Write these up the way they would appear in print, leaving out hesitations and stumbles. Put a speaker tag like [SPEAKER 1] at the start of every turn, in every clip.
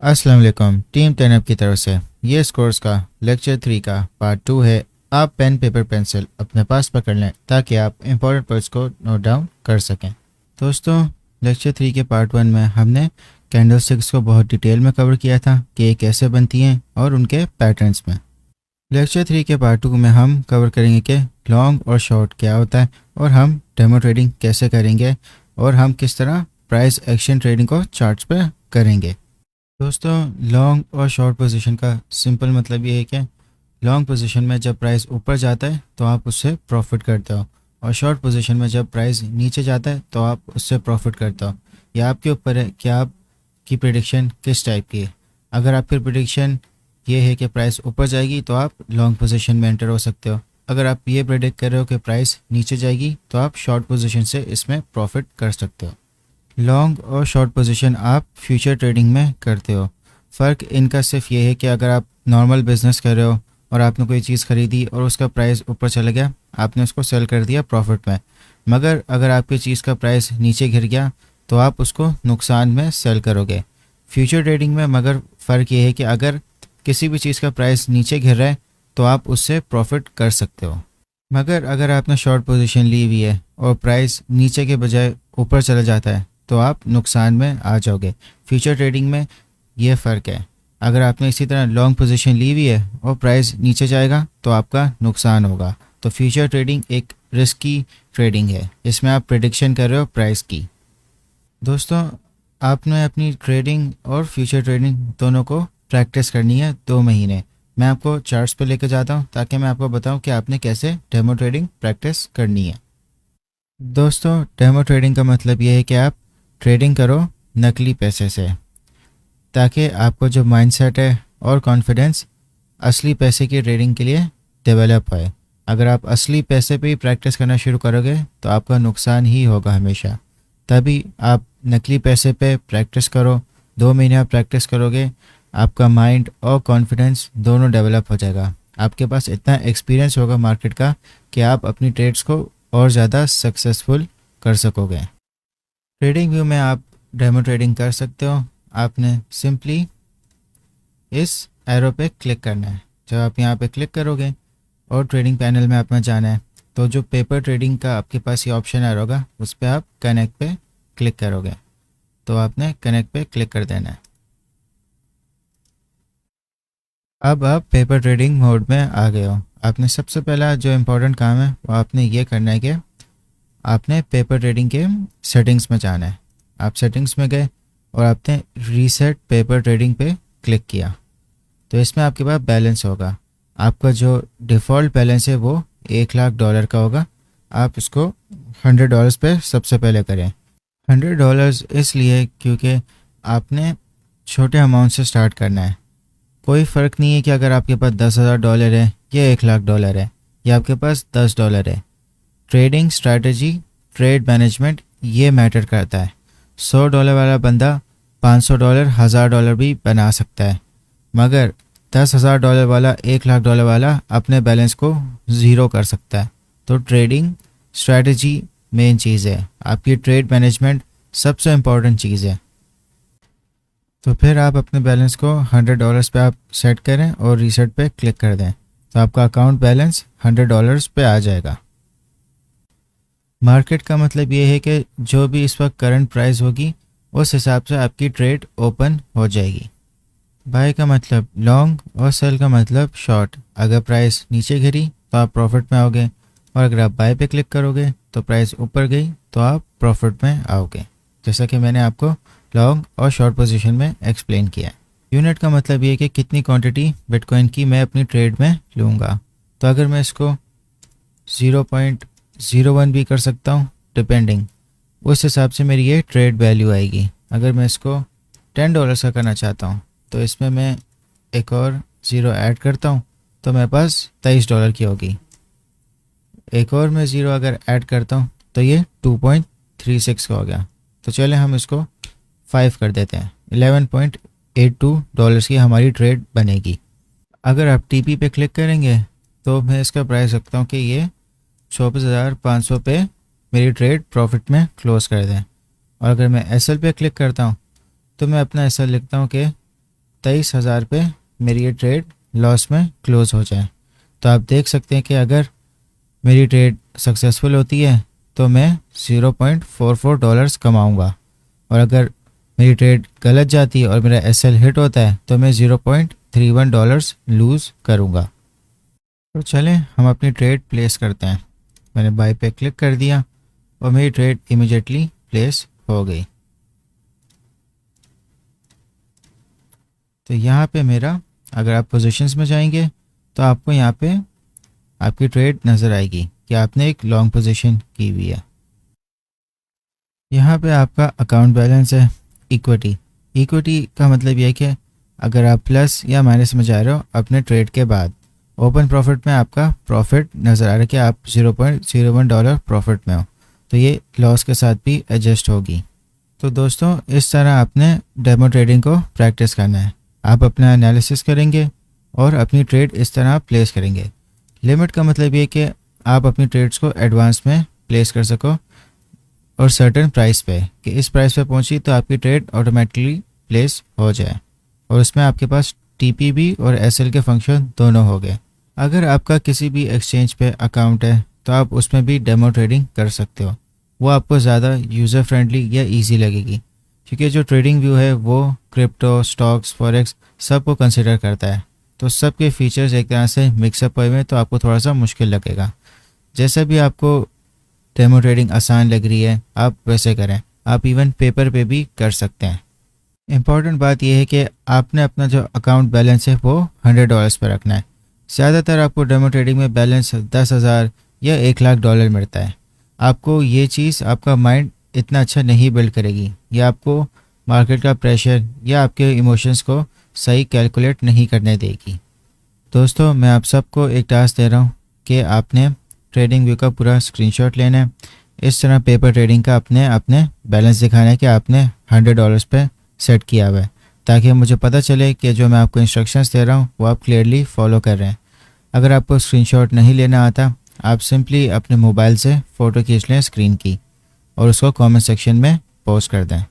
[SPEAKER 1] अस्सलाम वालेकुम। Team 10 up की तरफ से ये इस कोर्स का लेक्चर 3 का पार्ट 2 है। आप पेन पेपर पेंसिल अपने पास पकड़ लें ताकि आप इंपॉर्टेंट पॉइंट्स को नोट डाउन कर सकें। दोस्तों, लेक्चर 3 के पार्ट 1 में हमने कैंडलस्टिक्स को बहुत डिटेल में कवर किया था कि ये कैसे बनती हैं और उनके पैटर्न्स में। लेक्चर 3 के पार्ट 2 में हम कवर करेंगे कि लॉन्ग और शॉर्ट क्या होता है और हम डेमो ट्रेडिंग कैसे करेंगे और हम किस तरह प्राइस एक्शन ट्रेडिंग को चार्ट्स पे करेंगे। दोस्तों, लॉन्ग और शॉर्ट पोजीशन का सिंपल मतलब ये है कि लॉन्ग पोजीशन में जब प्राइस ऊपर जाता है तो आप उससे प्रॉफिट करते हो और शॉर्ट पोजीशन में जब प्राइस नीचे जाता है तो आप उससे प्रॉफिट करते हो। यह आपके ऊपर है कि आपकी प्रेडिक्शन किस टाइप की है। अगर आपकी प्रेडिक्शन ये है कि प्राइस ऊपर जाएगी तो आप लॉन्ग पोजीशन में एंटर हो सकते हो। अगर आप ये प्रेडिक्ट कर रहे हो कि प्राइस नीचे जाएगी तो आप शॉर्ट पोजीशन से इसमें प्रॉफिट कर सकते हो। लॉन्ग और शॉर्ट पोजीशन आप फ्यूचर ट्रेडिंग में करते हो। फ़र्क इनका सिर्फ ये है कि अगर आप नॉर्मल बिजनेस कर रहे हो और आपने कोई चीज़ खरीदी और उसका प्राइस ऊपर चला गया, आपने उसको सेल कर दिया प्रॉफिट में। मगर अगर आपकी चीज़ का प्राइस नीचे गिर गया तो आप उसको नुकसान में सेल करोगे। फ्यूचर ट्रेडिंग में मगर फ़र्क ये है कि अगर किसी भी चीज़ का प्राइस नीचे गिर रहा है तो आप उससे प्रॉफिट कर सकते हो। मगर अगर आपने शॉर्ट पोजीशन ली हुई है और प्राइस नीचे के बजाय ऊपर चला जाता है तो आप नुकसान में आ जाओगे। फ्यूचर ट्रेडिंग में ये फ़र्क है। अगर आपने इसी तरह लॉन्ग पोजीशन ली हुई है और प्राइस नीचे जाएगा तो आपका नुकसान होगा। तो फ्यूचर ट्रेडिंग एक रिस्की ट्रेडिंग है, इसमें आप प्रेडिक्शन कर रहे हो प्राइस की। दोस्तों, आपने अपनी ट्रेडिंग और फ्यूचर ट्रेडिंग दोनों को प्रैक्टिस करनी है 2 महीने। मैं आपको चार्ट्स पे लेकर जाता हूँ ताकि मैं आपको बताऊँ कि आपने कैसे डेमो ट्रेडिंग प्रैक्टिस करनी है। दोस्तों, डेमो ट्रेडिंग का मतलब ये है कि आप ट्रेडिंग करो नकली पैसे से ताकि आपको जो माइंडसेट है और कॉन्फिडेंस असली पैसे की ट्रेडिंग के लिए डेवलप होए। अगर आप असली पैसे पे ही प्रैक्टिस करना शुरू करोगे तो आपका नुकसान ही होगा हमेशा। तभी आप नकली पैसे पे प्रैक्टिस करो। 2 महीने आप प्रैक्टिस करोगे, आपका माइंड और कॉन्फिडेंस दोनों डेवलप हो जाएगा। आपके पास इतना एक्सपीरियंस होगा मार्केट का कि आप अपनी ट्रेड्स को और ज़्यादा सक्सेसफुल कर सकोगे। ट्रेडिंग व्यू में आप डेमो ट्रेडिंग कर सकते हो। आपने सिंपली इस एरो पे क्लिक करना है। जब आप यहाँ पे क्लिक करोगे और ट्रेडिंग पैनल में आपने जाना है तो जो पेपर ट्रेडिंग का आपके पास ये ऑप्शन आ रहा होगा उस पर आप कनेक्ट पे क्लिक करोगे। तो आपने कनेक्ट पे क्लिक कर देना है। अब आप पेपर ट्रेडिंग मोड में आ गए हो। आपने सबसे पहला जो इम्पोर्टेंट काम है वो आपने ये करना है कि आपने पेपर ट्रेडिंग के सेटिंग्स में जाना है। आप सेटिंग्स में गए और आपने रीसेट पेपर ट्रेडिंग पे क्लिक किया तो इसमें आपके पास बैलेंस होगा। आपका जो डिफ़ॉल्ट बैलेंस है वो $1,00,000 का होगा। आप इसको $100 पे सबसे पहले करें। $100 इसलिए क्योंकि आपने छोटे अमाउंट से स्टार्ट करना है। कोई फ़र्क नहीं है कि अगर आपके पास $10,000 है या $1,00,000 है या आपके पास $10 है। ट्रेडिंग स्ट्रैटेजी, ट्रेड मैनेजमेंट ये मैटर करता है। $100 वाला बंदा $500, $1,000 भी बना सकता है, मगर $10,000 वाला, $1,00,000 वाला अपने बैलेंस को ज़ीरो कर सकता है। तो ट्रेडिंग स्ट्रैटेजी मेन चीज़ है, आपकी ट्रेड मैनेजमेंट सबसे इम्पॉर्टेंट चीज़ है। तो फिर आप अपने बैलेंस को $100 पे आप सेट करें और रीसेट पे क्लिक कर दें तो आपका अकाउंट बैलेंस $100 पे आ जाएगा। मार्केट का मतलब ये है कि जो भी इस वक्त करंट प्राइस होगी उस हिसाब से आपकी ट्रेड ओपन हो जाएगी। बाय का मतलब लॉन्ग और सेल का मतलब शॉर्ट। अगर प्राइस नीचे गिरी तो आप प्रॉफिट में आओगे और अगर आप बाय पे क्लिक करोगे तो प्राइस ऊपर गई तो आप प्रॉफिट में आओगे, जैसा कि मैंने आपको लॉन्ग और शॉर्ट पोजीशन में एक्सप्लेन किया। यूनिट का मतलब ये है कि कितनी क्वांटिटी बिटकॉइन की मैं अपनी ट्रेड में लूँगा। तो अगर मैं इसको 0.01 भी कर सकता हूँ डिपेंडिंग, उस हिसाब से मेरी ये ट्रेड वैल्यू आएगी। अगर मैं इसको $10 का करना चाहता हूँ तो इसमें मैं एक और ज़ीरो ऐड करता हूँ तो मेरे पास $23 की होगी। एक और मैं ज़ीरो अगर ऐड करता हूँ तो ये 2.36 का हो गया। तो चले हम इसको 5 कर देते हैं। $11.82 की हमारी ट्रेड बनेगी। अगर आप टीपी पे क्लिक करेंगे तो मैं इसका प्राइस रखता हूँ कि ये 24,500 पे मेरी ट्रेड प्रॉफिट में क्लोज कर दें। और अगर मैं एसएल पे क्लिक करता हूँ तो मैं अपना एसएल लिखता हूँ कि 23,000 पे मेरी ये ट्रेड लॉस में क्लोज़ हो जाए। तो आप देख सकते हैं कि अगर मेरी ट्रेड सक्सेसफुल होती है तो मैं $0.44 कमाऊंगा, और अगर मेरी ट्रेड गलत जाती है और मेरा एसएल हिट होता है तो मैं $0.31 लूज़ करूंगा। तो चलें हम अपनी ट्रेड प्लेस करते हैं। मैंने बाय पे क्लिक कर दिया और मेरी ट्रेड इमीडिएटली प्लेस हो गई। तो यहाँ पे मेरा, अगर आप पोजीशंस में जाएंगे तो आपको यहाँ पे आपकी ट्रेड नज़र आएगी कि आपने एक लॉन्ग पोजीशन की हुई है। यहाँ पे आपका अकाउंट बैलेंस है, इक्विटी। इक्विटी का मतलब यह है कि अगर आप प्लस या माइनस में जा रहे हो अपने ट्रेड के बाद, ओपन प्रॉफिट में आपका प्रॉफिट नज़र आ रहा है कि आप $0.01 प्रॉफिट में हो, तो ये लॉस के साथ भी एडजस्ट होगी। तो दोस्तों इस तरह आपने डेमो ट्रेडिंग को प्रैक्टिस करना है। आप अपना एनालिसिस करेंगे और अपनी ट्रेड इस तरह प्लेस करेंगे। लिमिट का मतलब ये कि आप अपनी ट्रेड्स को एडवांस में प्लेस कर सको और सर्टेन प्राइस पे, कि इस प्राइस पे पहुंची तो आपकी ट्रेड ऑटोमेटिकली प्लेस हो जाए, और उसमें आपके पास टीपीबी और एसएल के फंक्शन दोनों हो गए। अगर आपका किसी भी एक्सचेंज पे अकाउंट है तो आप उसमें भी डेमो ट्रेडिंग कर सकते हो। वो आपको ज़्यादा यूज़र फ्रेंडली या ईजी लगेगी, क्योंकि जो ट्रेडिंग व्यू है वो क्रिप्टो, स्टॉक्स, फॉरेक्स सब को कंसिडर करता है। तो सबके फीचर्स एक तरह से मिक्सअप हुए हैं, तो आपको थोड़ा सा मुश्किल लगेगा। जैसा भी आपको डेमो ट्रेडिंग आसान लग रही है आप वैसे करें। आप इवन पेपर पे भी कर सकते हैं। इम्पॉर्टेंट बात यह है कि आपने अपना जो अकाउंट बैलेंस है वो $100 पर रखना है। ज़्यादातर आपको डेमो ट्रेडिंग में बैलेंस 10,000 या $1,00,000 मिलता है। आपको ये चीज़, आपका माइंड इतना अच्छा नहीं बिल्ड करेगी, या आपको मार्केट का प्रेशर या आपके इमोशंस को सही कैलकुलेट नहीं करने देगी। दोस्तों मैं आप सबको एक टास्क दे रहा हूँ कि आपने ट्रेडिंग व्यू का पूरा स्क्रीनशॉट लेना है। इस तरह पेपर ट्रेडिंग का अपने बैलेंस दिखाना है कि आपने $100 पे सेट किया हुआ है, ताकि मुझे पता चले कि जो मैं आपको इंस्ट्रक्शंस दे रहा हूँ वो आप क्लियरली फॉलो कर रहे हैं। अगर आपको स्क्रीनशॉट नहीं लेना आता, आप सिंपली अपने मोबाइल से फ़ोटो खींच लें स्क्रीन की और उसको कमेंट सेक्शन में पोस्ट कर दें।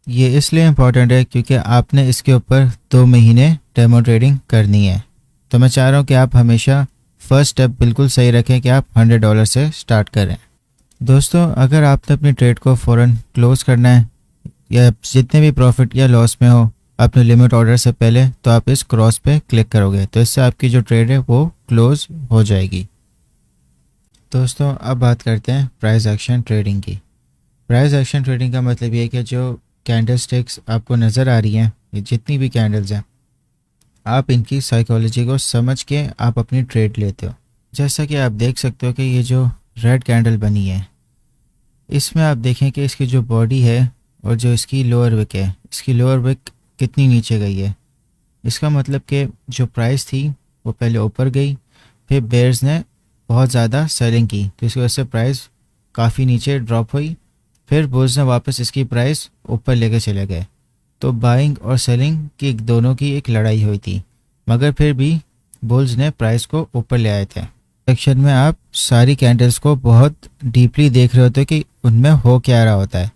[SPEAKER 1] ये इसलिए इम्पॉर्टेंट है क्योंकि आपने इसके ऊपर 2 महीने डेमो ट्रेडिंग करनी है। तो मैं चाह रहा हूँ कि आप हमेशा फर्स्ट स्टेप बिल्कुल सही रखें कि आप $100 से स्टार्ट करें। दोस्तों अगर आपने अपनी ट्रेड को फ़ौरन क्लोज़ करना है, या जितने भी प्रॉफिट या लॉस में हो अपने लिमिट ऑर्डर से पहले, तो आप इस क्रॉस पे क्लिक करोगे, तो इससे आपकी जो ट्रेड है वो क्लोज़ हो जाएगी। दोस्तों अब बात करते हैं प्राइस एक्शन ट्रेडिंग की। प्राइस एक्शन ट्रेडिंग का मतलब ये है कि जो कैंडल स्टिक्स आपको नज़र आ रही हैं, ये जितनी भी कैंडल्स हैं, आप इनकी साइकोलॉजी को समझ के आप अपनी ट्रेड लेते हो। जैसा कि आप देख सकते हो कि ये जो रेड कैंडल बनी है, इसमें आप देखें कि इसकी जो बॉडी है और जो इसकी लोअर विक है, इसकी लोअर विक कितनी नीचे गई है। इसका मतलब कि जो प्राइस थी वो पहले ऊपर गई, फिर बेयर्स ने बहुत ज़्यादा सेलिंग की, तो इसकी वजह से प्राइस काफ़ी नीचे ड्रॉप हुई, फिर बुल्स ने वापस इसकी प्राइस ऊपर लेके चले गए। तो बाइंग और सेलिंग की दोनों की एक लड़ाई हुई थी, मगर फिर भी बुल्स ने प्राइस को ऊपर ले आए थे। सेक्शन में आप सारी कैंडल्स को बहुत डीपली देख रहे होते हो कि उनमें हो क्या रहा होता है।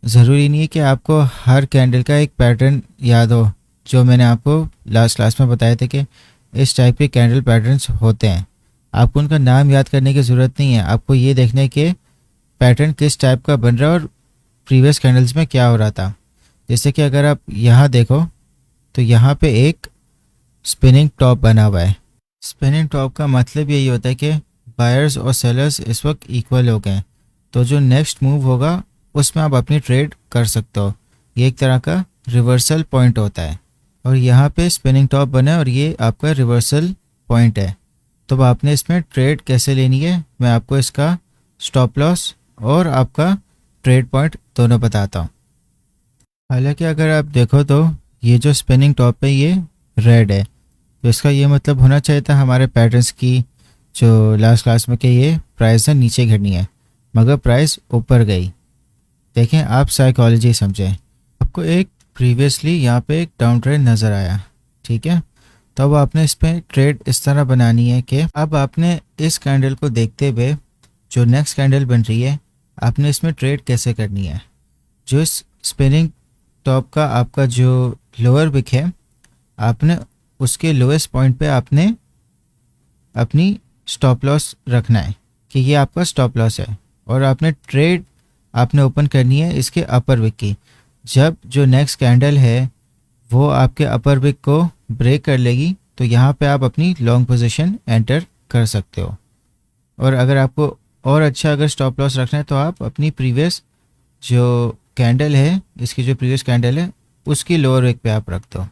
[SPEAKER 1] ज़रूरी नहीं है कि आपको हर कैंडल का एक पैटर्न याद हो। जो मैंने आपको लास्ट क्लास में बताया था कि इस टाइप के कैंडल पैटर्न्स होते हैं, आपको उनका नाम याद करने की ज़रूरत नहीं है। आपको ये देखना है कि पैटर्न किस टाइप का बन रहा है और प्रीवियस कैंडल्स में क्या हो रहा था। जैसे कि अगर आप यहाँ देखो तो यहाँ पे एक स्पिनिंग टॉप बना हुआ है। स्पिनिंग टॉप का मतलब यही होता है कि बायर्स और सेलर्स इस वक्त इक्वल हो गए, तो जो नेक्स्ट मूव होगा उसमें आप अपनी ट्रेड कर सकते हो। ये एक तरह का रिवर्सल पॉइंट होता है, और यहाँ पे स्पिनिंग टॉप बना है और ये आपका रिवर्सल पॉइंट है। तो अब आपने इसमें ट्रेड कैसे लेनी है, मैं आपको इसका स्टॉप लॉस और आपका ट्रेड पॉइंट दोनों बताता हूँ। हालांकि अगर आप देखो तो ये जो स्पिनिंग टॉप है ये रेड है, तो इसका ये मतलब होना चाहिए था हमारे पैटर्न्स की जो लास्ट क्लास में कि ये प्राइस है नीचे गिरनी है, मगर प्राइस ऊपर गई। देखें आप साइकोलॉजी समझें। आपको एक प्रीवियसली यहाँ पे एक डाउन ट्रेंड नज़र आया, ठीक है, तो अब आपने इस पर ट्रेड इस तरह बनानी है कि अब आपने इस कैंडल को देखते हुए जो नेक्स्ट कैंडल बन रही है आपने इसमें ट्रेड कैसे करनी है। जो इस स्पिनिंग टॉप का आपका जो लोअर विक है आपने उसके लोएस्ट पॉइंट पे आपने अपनी स्टॉप लॉस रखना है कि ये आपका स्टॉप लॉस है, और आपने ट्रेड आपने ओपन करनी है इसके अपर विक की। जब जो नेक्स्ट कैंडल है वो आपके अपर विक को ब्रेक कर लेगी तो यहाँ पे आप अपनी लॉन्ग पोजीशन एंटर कर सकते हो। और अगर आपको और अच्छा अगर स्टॉप लॉस रखना है तो आप अपनी प्रीवियस जो कैंडल है, इसकी जो प्रीवियस कैंडल है उसकी लोअर विक पे आप रख दो,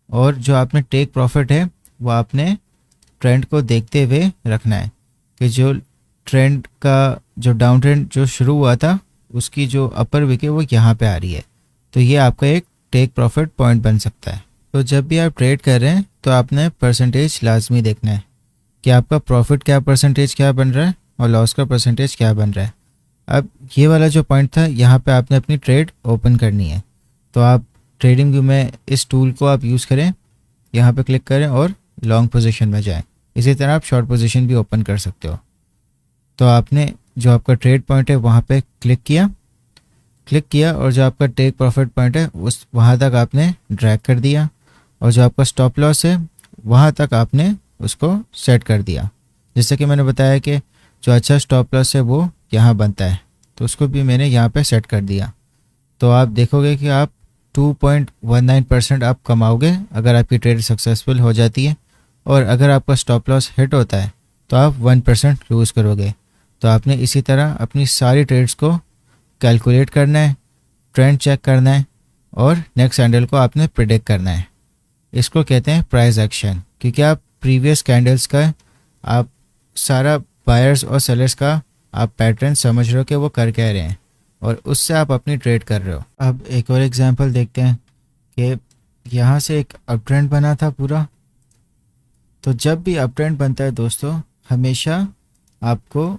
[SPEAKER 1] और जो आपने टेक प्रॉफिट है वो आपने ट्रेंड को देखते हुए रखना है कि जो ट्रेंड का जो डाउन ट्रेंड जो शुरू हुआ था उसकी जो अपर विक है वो यहाँ पे आ रही है, तो ये आपका एक टेक प्रॉफिट पॉइंट बन सकता है। तो जब भी आप ट्रेड कर रहे हैं तो आपने परसेंटेज लाजमी देखना है कि आपका प्रॉफिट क्या परसेंटेज क्या बन रहा है और लॉस का परसेंटेज क्या बन रहा है। अब ये वाला जो पॉइंट था यहाँ पे आपने अपनी ट्रेड ओपन करनी है, तो आप ट्रेडिंग व्यू में इस टूल को आप यूज़ करें, यहाँ पे क्लिक करें और लॉन्ग पोजीशन में जाएं। इसी तरह आप शॉर्ट पोजीशन भी ओपन कर सकते हो। तो आपने जो आपका ट्रेड पॉइंट है वहाँ पे क्लिक किया और जो आपका टेक प्रॉफिट पॉइंट है उस वहाँ तक आपने ड्रैग कर दिया, और जो आपका स्टॉप लॉस है वहाँ तक आपने उसको सेट कर दिया। जैसे कि मैंने बताया कि जो अच्छा स्टॉप लॉस है वो यहाँ बनता है, तो उसको भी मैंने यहाँ पे सेट कर दिया। तो आप देखोगे कि आप 2.19% आप कमाओगे अगर आपकी ट्रेड सक्सेसफुल हो जाती है, और अगर आपका स्टॉप लॉस हिट होता है तो आप 1% लूज़ करोगे। तो आपने इसी तरह अपनी सारी ट्रेड्स को कैलकुलेट करना है, ट्रेंड चेक करना है, और नेक्स्ट कैंडल को आपने प्रिडिक्ट करना है। इसको कहते हैं प्राइस एक्शन, क्योंकि आप प्रीवियस कैंडल्स का आप सारा बायर्स और सेलर्स का आप पैटर्न समझ रहे हो कि वो कर क्या रहे हैं, और उससे आप अपनी ट्रेड कर रहे हो। अब एक और एग्जांपल देखते हैं कि यहाँ से एक अप ट्रेंड बना था पूरा। तो जब भी अप ट्रेंड बनता है दोस्तों, हमेशा आपको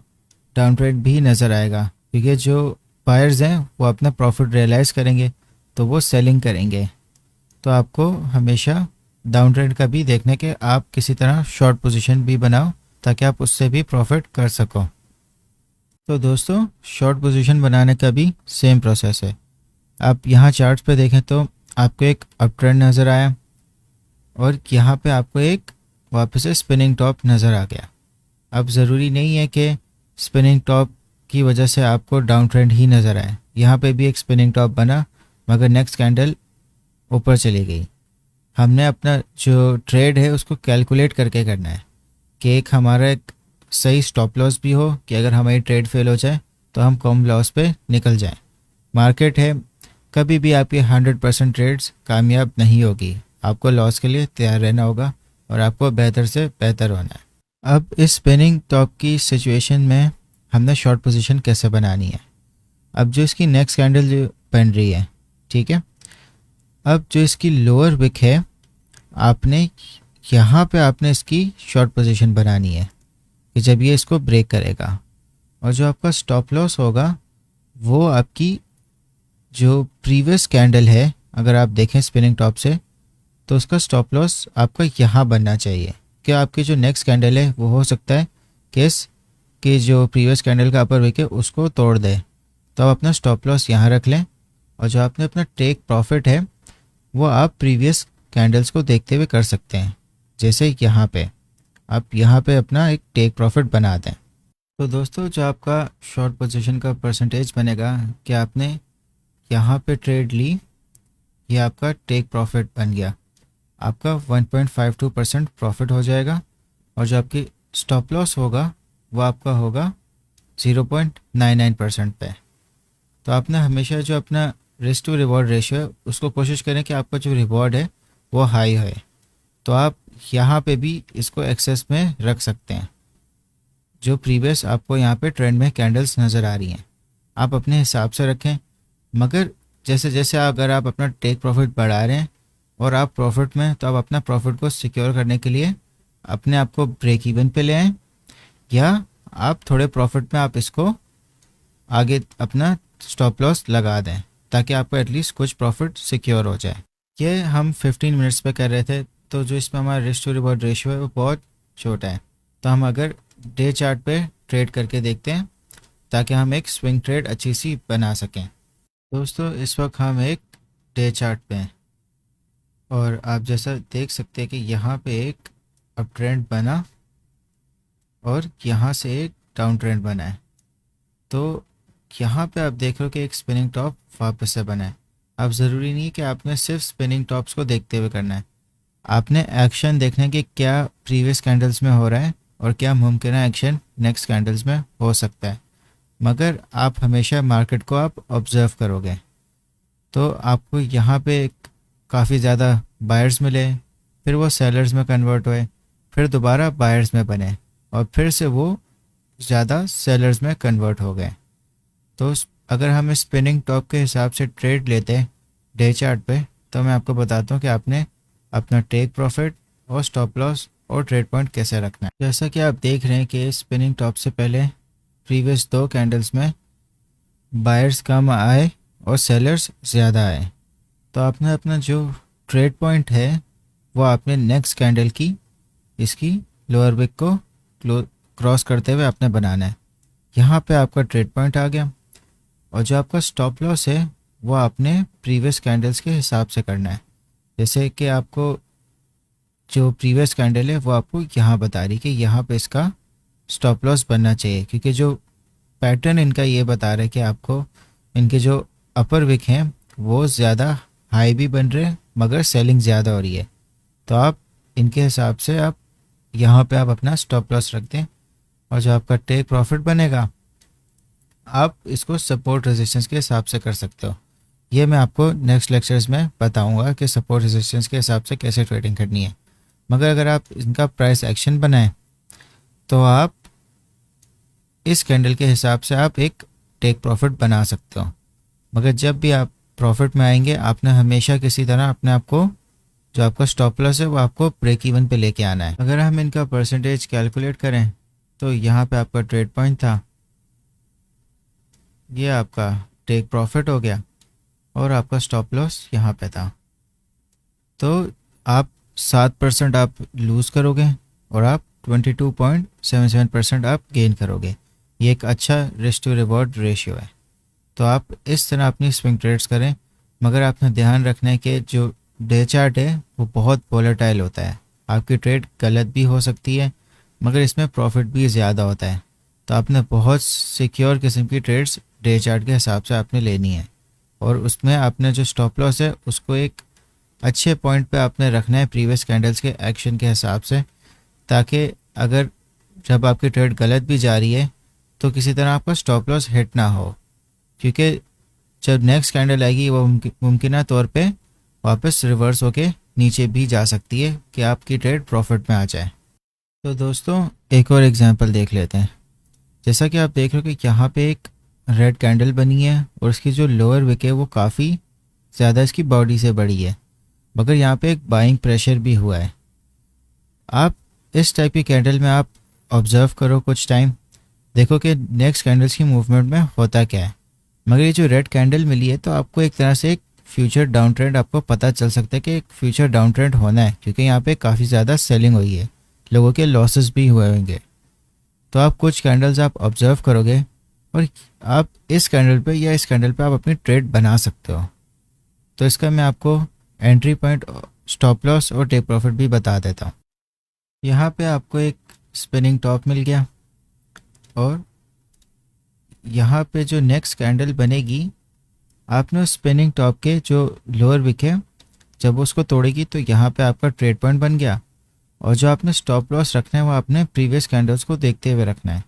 [SPEAKER 1] डाउन ट्रेंड भी नज़र आएगा, क्योंकि जो बायर्स हैं वो अपना प्रॉफिट रियलाइज़ करेंगे तो वो सेलिंग करेंगे। तो आपको हमेशा डाउन ट्रेंड का भी देखने के आप किसी तरह शॉर्ट पोजीशन भी बनाओ ताकि आप उससे भी प्रॉफिट कर सको। तो दोस्तों शॉर्ट पोजीशन बनाने का भी सेम प्रोसेस है। आप यहाँ चार्ट्स पे देखें तो आपको एक अप ट्रेंड नज़र आया, और यहाँ पे आपको एक वापस से स्पिनिंग टॉप नज़र आ गया। अब ज़रूरी नहीं है कि स्पिनिंग टॉप की वजह से आपको डाउन ट्रेंड ही नज़र आए। यहाँ पे भी एक स्पिनिंग टॉप बना मगर नेक्स्ट कैंडल ऊपर चली गई। हमने अपना जो ट्रेड है उसको कैलकुलेट करके करना है कि एक हमारा एक सही स्टॉप लॉस भी हो कि अगर हमारी ट्रेड फेल हो जाए तो हम कम लॉस पे निकल जाएं। मार्केट है, कभी भी आपकी 100% ट्रेड्स कामयाब नहीं होगी, आपको लॉस के लिए तैयार रहना होगा और आपको बेहतर से बेहतर होना है। अब इस स्पिनिंग टॉप की सिचुएशन में हमने शॉर्ट पोजीशन कैसे बनानी है। अब जो इसकी नेक्स्ट कैंडल जो बन रही है, ठीक है, अब जो इसकी लोअर विक है आपने यहाँ पे आपने इसकी शॉर्ट पोजीशन बनानी है कि जब ये इसको ब्रेक करेगा, और जो आपका स्टॉप लॉस होगा वो आपकी जो प्रीवियस कैंडल है, अगर आप देखें स्पिनिंग टॉप से तो उसका स्टॉप लॉस आपका यहाँ बनना चाहिए कि आपकी जो नेक्स्ट कैंडल है वो हो सकता है कि जो प्रीवियस कैंडल का अपर विक है उसको तोड़ दे। तो आप अपना स्टॉप लॉस यहाँ रख लें, और जो आपने अपना टेक प्रॉफिट है वो आप प्रीवियस कैंडल्स को देखते हुए कर सकते हैं। जैसे यहाँ पे आप यहाँ पे अपना एक टेक प्रॉफिट बना दें। तो दोस्तों जो आपका शॉर्ट पोजीशन का परसेंटेज बनेगा कि आपने यहाँ पे ट्रेड ली, ये आपका टेक प्रॉफिट बन गया, आपका 1.52% प्रॉफिट हो जाएगा, और जो आपकी स्टॉप लॉस होगा वो आपका होगा 0.99% पे। तो आपने हमेशा जो अपना रिस्क टू रिवॉर्ड रेशियो है उसको कोशिश करें कि आपका जो रिवॉर्ड है वो हाई है। तो आप यहाँ पे भी इसको एक्सेस में रख सकते हैं। जो प्रीवियस आपको यहाँ पे ट्रेंड में कैंडल्स नज़र आ रही हैं आप अपने हिसाब से रखें, मगर जैसे जैसे अगर आप अपना टेक प्रॉफिट बढ़ा रहे हैं और आप प्रॉफिट में, तो आप अपना प्रॉफिट को सिक्योर करने के लिए अपने आप को ब्रेक इवन पे ले आएँ, या आप थोड़े प्रॉफिट में आप इसको आगे अपना स्टॉप लॉस लगा दें ताकि आपको एटलीस्ट कुछ प्रॉफिट सिक्योर हो जाए। ये हम 15 मिनट्स पे कर रहे थे, तो जो इसमें हमारा रिस्क टू रिवॉर्ड रेशियो है वो बहुत छोटा है। तो हम अगर डे चार्ट पे ट्रेड करके देखते हैं ताकि हम एक स्विंग ट्रेड अच्छी सी बना सकें। दोस्तों इस वक्त हम एक डे चार्ट पे हैं। और आप जैसा देख सकते हैं कि यहाँ पे एक अप ट्रेंड बना और यहाँ से एक डाउन ट्रेंड बना है। तो यहाँ पे आप देख रहे हो कि एक स्पिनिंग टॉप वापस से बना है। अब ज़रूरी नहीं है कि आपने सिर्फ स्पिनिंग टॉप्स को देखते हुए करना है, आपने एक्शन देखना कि क्या प्रीवियस कैंडल्स में हो रहा है और क्या मुमकिन एक्शन नेक्स्ट कैंडल्स में हो सकता है। मगर आप हमेशा मार्केट को आप ऑब्जर्व करोगे तो आपको यहाँ पे काफ़ी ज़्यादा बायर्स मिले, फिर वो सेलर्स में कन्वर्ट हुए, फिर दोबारा बायर्स में बने और फिर से वो ज़्यादा सेलर्स में कन्वर्ट हो गए। तो अगर हम स्पिनिंग टॉप के हिसाब से ट्रेड लेते हैं डे चार्ट पे, तो मैं आपको बताता हूँ कि आपने अपना टेक प्रॉफिट और स्टॉप लॉस और ट्रेड पॉइंट कैसे रखना है। जैसा कि आप देख रहे हैं कि स्पिनिंग टॉप से पहले प्रीवियस 2 कैंडल्स में बायर्स कम आए और सेलर्स ज़्यादा आए। तो आपने अपना जो ट्रेड पॉइंट है वो आपने नेक्स्ट कैंडल की इसकी लोअर विक को क्रॉस करते हुए आपने बनाना है। यहाँ पे आपका ट्रेड पॉइंट आ गया और जो आपका स्टॉप लॉस है वो आपने प्रीवियस कैंडल्स के हिसाब से करना है। जैसे कि आपको जो प्रीवियस कैंडल है वो आपको यहाँ बता रही कि यहाँ पे इसका स्टॉप लॉस बनना चाहिए, क्योंकि जो पैटर्न इनका ये बता रहा है कि आपको इनके जो अपर विक हैं वो ज़्यादा हाई भी बन रहे हैं मगर सेलिंग ज़्यादा हो रही है। तो आप इनके हिसाब से आप यहाँ पे आप अपना स्टॉप लॉस रख दें और जो आपका टेक प्रॉफिट बनेगा आप इसको सपोर्ट रेजिस्टेंस के हिसाब से कर सकते हो। ये मैं आपको नेक्स्ट लेक्चर्स में बताऊंगा कि सपोर्ट रेजिस्टेंस के हिसाब से कैसे ट्रेडिंग करनी है। मगर अगर आप इनका प्राइस एक्शन बनाएं तो आप इस कैंडल के हिसाब से आप एक टेक प्रॉफिट बना सकते हो। मगर जब भी आप प्रॉफिट में आएंगे आपने हमेशा किसी तरह अपने आप को जो आपका स्टॉप लॉस है वो आपको ब्रेक इवन पे लेके आना है। अगर हम इनका परसेंटेज कैलकुलेट करें तो यहाँ पे आपका ट्रेड पॉइंट था, ये आपका टेक प्रॉफिट हो गया और आपका स्टॉप लॉस यहाँ पे था। तो आप 7% आप लूज़ करोगे और आप 22.77% आप गेन करोगे। ये एक अच्छा रिस्क टू रिवॉर्ड रेशियो है। तो आप इस तरह अपनी स्विंग ट्रेड्स करें, मगर आपने ध्यान रखना है कि जो डे चार्ट है वो बहुत वोलेटाइल होता है। आपकी ट्रेड गलत भी हो सकती है मगर इसमें प्रॉफिट भी ज़्यादा होता है। तो आपने बहुत सिक्योर किस्म की ट्रेड्स डे चार्ट के हिसाब से आपने लेनी है और उसमें आपने जो स्टॉप लॉस है उसको एक अच्छे पॉइंट पे आपने रखना है प्रीवियस कैंडल्स के एक्शन के हिसाब से, ताकि अगर जब आपकी ट्रेड गलत भी जा रही है तो किसी तरह आपका स्टॉप लॉस हिट ना हो, क्योंकि जब नेक्स्ट कैंडल आएगी वो मुमकिन तौर पे वापस रिवर्स होके नीचे भी जा सकती है कि आपकी ट्रेड प्रॉफिट में आ जाए। तो दोस्तों एक और एग्जांपल देख लेते हैं। जैसा कि आप देख रहे हो कि यहाँ पे एक रेड कैंडल बनी है और इसकी जो लोअर विक है वो काफ़ी ज़्यादा इसकी बॉडी से बड़ी है, मगर यहाँ पे एक बाइंग प्रेशर भी हुआ है। आप इस टाइप की कैंडल में आप ऑब्जर्व करो कुछ टाइम, देखो कि नेक्स्ट कैंडल्स की मूवमेंट में होता क्या है। मगर ये जो रेड कैंडल मिली है तो आपको एक तरह से एक फ्यूचर डाउन ट्रेंड आपको पता चल सकता है कि एक फ्यूचर डाउन ट्रेंड होना है, क्योंकि यहाँ पे काफ़ी ज़्यादा सेलिंग हुई है, लोगों के लॉसेस भी हुए होंगे। तो आप कुछ कैंडल्स आप ऑब्जर्व करोगे और आप इस कैंडल पे या इस कैंडल पे आप अपनी ट्रेड बना सकते हो। तो इसका मैं आपको एंट्री पॉइंट, स्टॉप लॉस और टेक प्रॉफिट भी बता देता हूँ। यहाँ पे आपको एक स्पिनिंग टॉप मिल गया और यहाँ पे जो नेक्स्ट कैंडल बनेगी आपने स्पिनिंग टॉप के जो लोअर विक है जब उसको तोड़ेगी तो यहाँ पे आपका ट्रेड पॉइंट बन गया और जो आपने स्टॉप लॉस रखना है वो आपने प्रीवियस कैंडल्स को देखते हुए रखना है।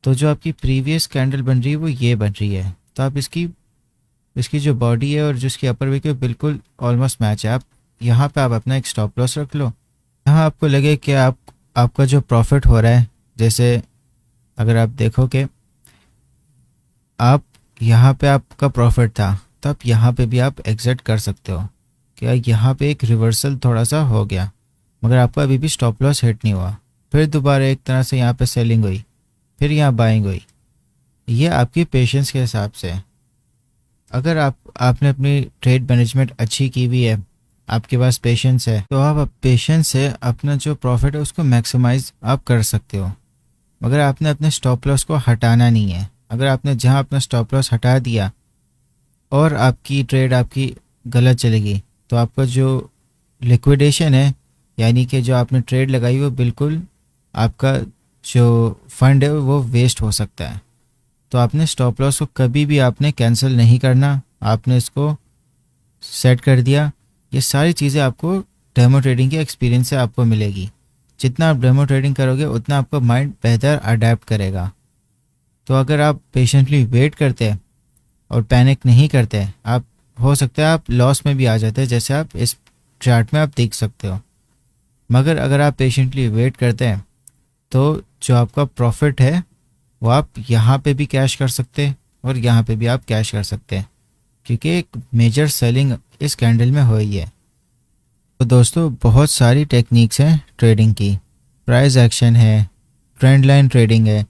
[SPEAKER 1] तो जो आपकी प्रीवियस कैंडल बन रही है वो ये बन रही है, तो आप इसकी जो बॉडी है और जो इसकी अपर विक है बिल्कुल ऑलमोस्ट मैच है। आप यहाँ पे आप अपना एक स्टॉप लॉस रख लो। यहाँ आपको लगे कि आपका जो प्रॉफिट हो रहा है, जैसे अगर आप देखो कि आप यहाँ पे आपका प्रॉफिट था तो आप यहाँ पे भी आप एग्जिट कर सकते हो। क्या यहाँ पे एक रिवर्सल थोड़ा सा हो गया मगर आपका अभी भी स्टॉप लॉस हिट नहीं हुआ, फिर दोबारा एक तरह से यहाँ पे सेलिंग हुई, फिर यहाँ बाइंग हुई। ये आपकी पेशेंस के हिसाब से है। अगर आपने अपनी ट्रेड मैनेजमेंट अच्छी की हुई है, आपके पास पेशेंस है, तो आप पेशेंस से अपना जो प्रॉफिट है उसको मैक्सिमाइज आप कर सकते हो। मगर आपने अपने स्टॉप लॉस को हटाना नहीं है। अगर आपने जहाँ अपना स्टॉप लॉस हटा दिया और आपकी ट्रेड आपकी गलत चलेगी तो आपका जो लिक्विडेशन है, यानी कि जो आपने ट्रेड लगाई वो बिल्कुल आपका जो फंड है वो वेस्ट हो सकता है। तो आपने स्टॉप लॉस को कभी भी आपने कैंसिल नहीं करना, आपने इसको सेट कर दिया। ये सारी चीज़ें आपको डेमो ट्रेडिंग के एक्सपीरियंस से आपको मिलेगी। जितना आप डेमो ट्रेडिंग करोगे उतना आपका माइंड बेहतर अडेप्ट करेगा। तो अगर आप पेशेंटली वेट करते हैं और पैनिक नहीं करते हैं, आप हो सकता है आप लॉस में भी आ जाते हैं, जैसे आप इस चार्ट में आप देख सकते हो। मगर अगर आप पेशेंटली वेट करते हैं तो जो आपका प्रॉफिट है वो आप यहाँ पे भी कैश कर सकते हैं और यहाँ पे भी आप कैश कर सकते हैं, क्योंकि एक मेजर सेलिंग इस कैंडल में हुई है। तो दोस्तों बहुत सारी टेक्निक्स हैं ट्रेडिंग की। प्राइस एक्शन है, ट्रेंड लाइन ट्रेडिंग है,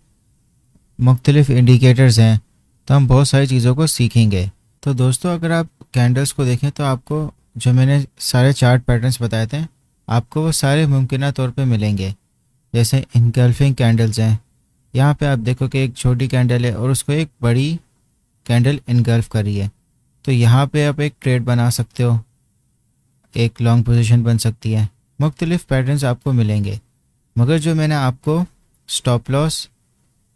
[SPEAKER 1] मुख्तलिफ इंडिकेटर्स हैं। तो हम बहुत सारी चीज़ों को सीखेंगे। तो दोस्तों अगर आप कैंडल्स को देखें तो आपको जो मैंने सारे चार्ट पैटर्न्स बताए थे आपको वो सारे मुमकिन तौर पे मिलेंगे। जैसे इनगल्फिंग कैंडल्स हैं, यहाँ पे आप देखो कि एक छोटी कैंडल है और उसको एक बड़ी कैंडल इनगल्फ कर रही है। तो यहाँ पे आप एक ट्रेड बना सकते हो, एक लॉन्ग पोजीशन बन सकती है। मुख्तलिफ पैटर्न्स आपको मिलेंगे। मगर जो मैंने आपको स्टॉप लॉस,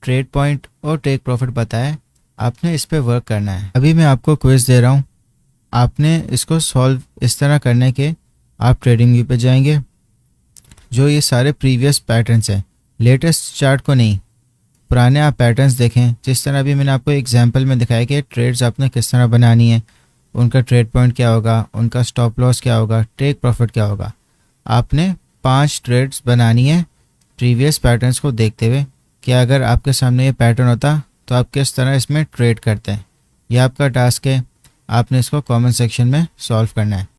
[SPEAKER 1] ट्रेड पॉइंट और टेक प्रॉफिट बताया, आपने इस पे वर्क करना है। अभी मैं आपको क्विज दे रहा हूँ, आपने इसको सॉल्व इस तरह करने के आप ट्रेडिंग व्यू पे जाएंगे। जो ये सारे प्रीवियस पैटर्न्स हैं, लेटेस्ट चार्ट को नहीं, पुराने आप पैटर्न्स देखें। जिस तरह अभी मैंने आपको एग्जांपल में दिखाया कि ट्रेड्स आपने किस तरह बनानी है, उनका ट्रेड पॉइंट क्या होगा, उनका स्टॉप लॉस क्या होगा, टेक प्रॉफिट क्या होगा। आपने 5 ट्रेड्स बनानी है प्रीवियस पैटर्न्स को देखते हुए कि अगर आपके सामने ये पैटर्न होता तो आप किस तरह इसमें ट्रेड करते हैं। यह आपका टास्क है, आपने इसको कमेंट सेक्शन में सॉल्व करना है।